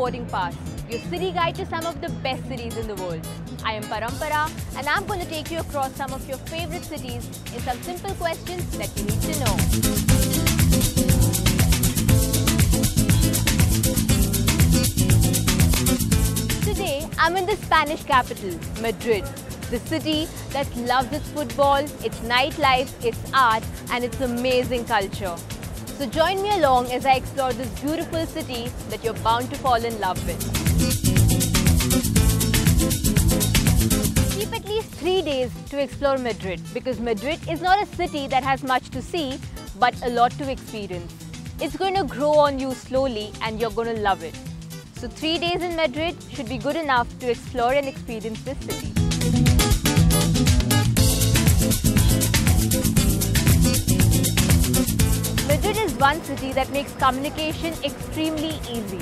Boarding Pass, your city guide to some of the best cities in the world. I am Parampara and I'm going to take you across some of your favorite cities in some simple questions that you need to know. Today, I'm in the Spanish capital, Madrid, the city that loves its football, its nightlife, its art and its amazing culture. So join me along as I explore this beautiful city that you're bound to fall in love with. Keep at least 3 days to explore Madrid because Madrid is not a city that has much to see but a lot to experience. It's going to grow on you slowly and you're going to love it. So 3 days in Madrid should be good enough to explore and experience this city. Madrid is one city that makes communication extremely easy.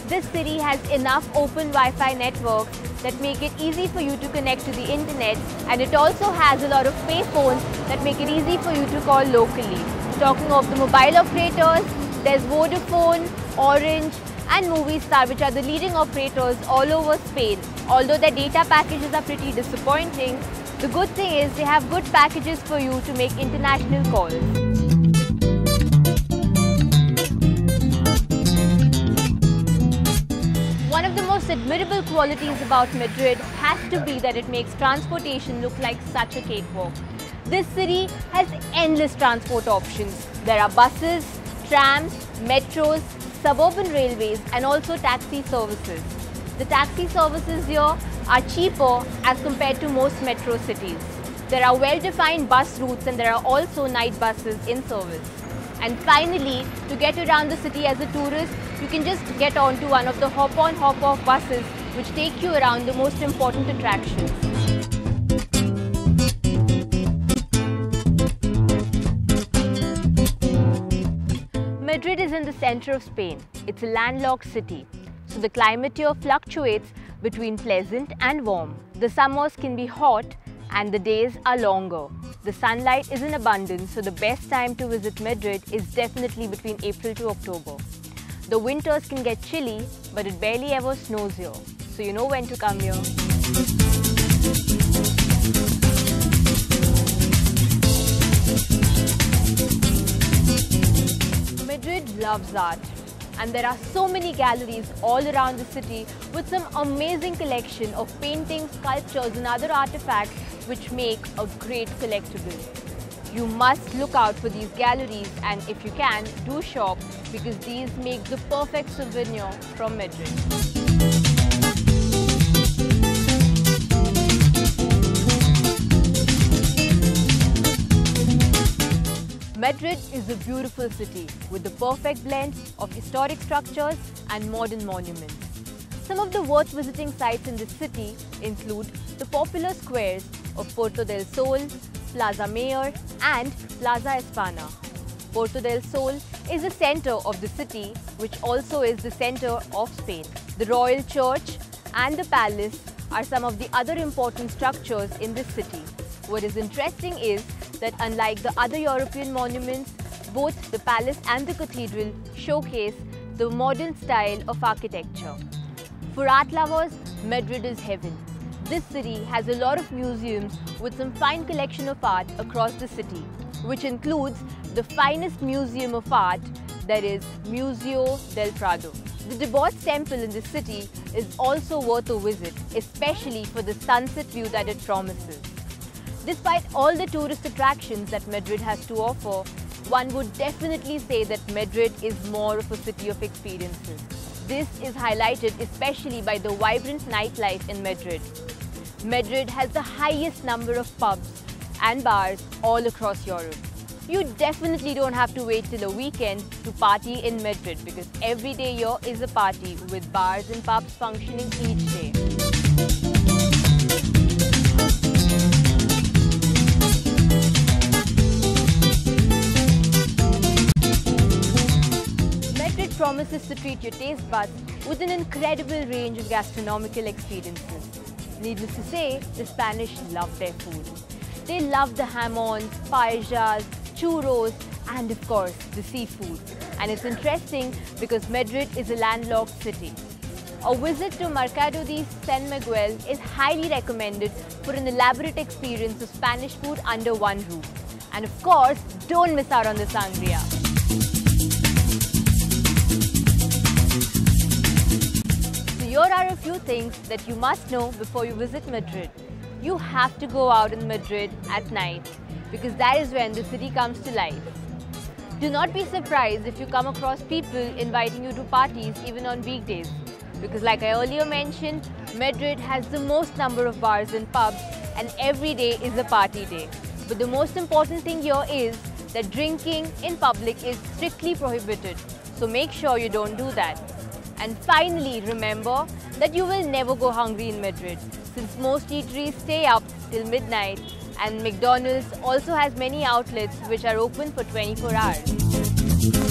This city has enough open Wi-Fi networks that make it easy for you to connect to the internet, and it also has a lot of pay phones that make it easy for you to call locally. Talking of the mobile operators, there's Vodafone, Orange and Movistar, which are the leading operators all over Spain. Although their data packages are pretty disappointing, the good thing is they have good packages for you to make international calls. One of the most admirable qualities about Madrid has to be that it makes transportation look like such a cakewalk. This city has endless transport options. There are buses, trams, metros, suburban railways and also taxi services. The taxi services here are cheaper as compared to most metro cities. There are well-defined bus routes and there are also night buses in service. And finally, to get around the city as a tourist, you can just get onto one of the hop-on, hop-off buses which take you around the most important attractions. Madrid is in the center of Spain. It's a landlocked city, so the climate here fluctuates between pleasant and warm. The summers can be hot and the days are longer. The sunlight is in abundance, so the best time to visit Madrid is definitely between April to October. The winters can get chilly, but it barely ever snows here, so you know when to come here. Madrid loves art, and there are so many galleries all around the city with some amazing collection of paintings, sculptures and other artifacts which make a great collectible. You must look out for these galleries and if you can, do shop because these make the perfect souvenir from Madrid. Madrid is a beautiful city with the perfect blend of historic structures and modern monuments. Some of the worth visiting sites in this city include the popular squares of Puerto del Sol, Plaza Mayor and Plaza España. Puerto del Sol is the center of the city, which also is the center of Spain. The Royal Church and the Palace are some of the other important structures in this city. What is interesting is that unlike the other European monuments, both the palace and the cathedral showcase the modern style of architecture. For art lovers, Madrid is heaven. This city has a lot of museums with some fine collection of art across the city, which includes the finest museum of art, that is Museo del Prado. The Devots Temple in the city is also worth a visit, especially for the sunset view that it promises. Despite all the tourist attractions that Madrid has to offer, one would definitely say that Madrid is more of a city of experiences. This is highlighted especially by the vibrant nightlife in Madrid. Madrid has the highest number of pubs and bars all across Europe. You definitely don't have to wait till a weekend to party in Madrid because every day here is a party with bars and pubs functioning each day. Madrid promises to treat your taste buds with an incredible range of gastronomical experiences. Needless to say, the Spanish love their food. They love the jamons, paellas, churros and of course the seafood. And it's interesting because Madrid is a landlocked city. a visit to Mercado de San Miguel is highly recommended for an elaborate experience of Spanish food under one roof. And of course, don't miss out on the sangria. So here are a few things that you must know before you visit Madrid. You have to go out in Madrid at night because that is when the city comes to life. Do not be surprised if you come across people inviting you to parties even on weekdays, because like I earlier mentioned, Madrid has the most number of bars and pubs and every day is a party day. But the most important thing here is that drinking in public is strictly prohibited, so make sure you don't do that. And finally, remember that you will never go hungry in Madrid, since most eateries stay up till midnight, and McDonald's also has many outlets which are open for 24 hours.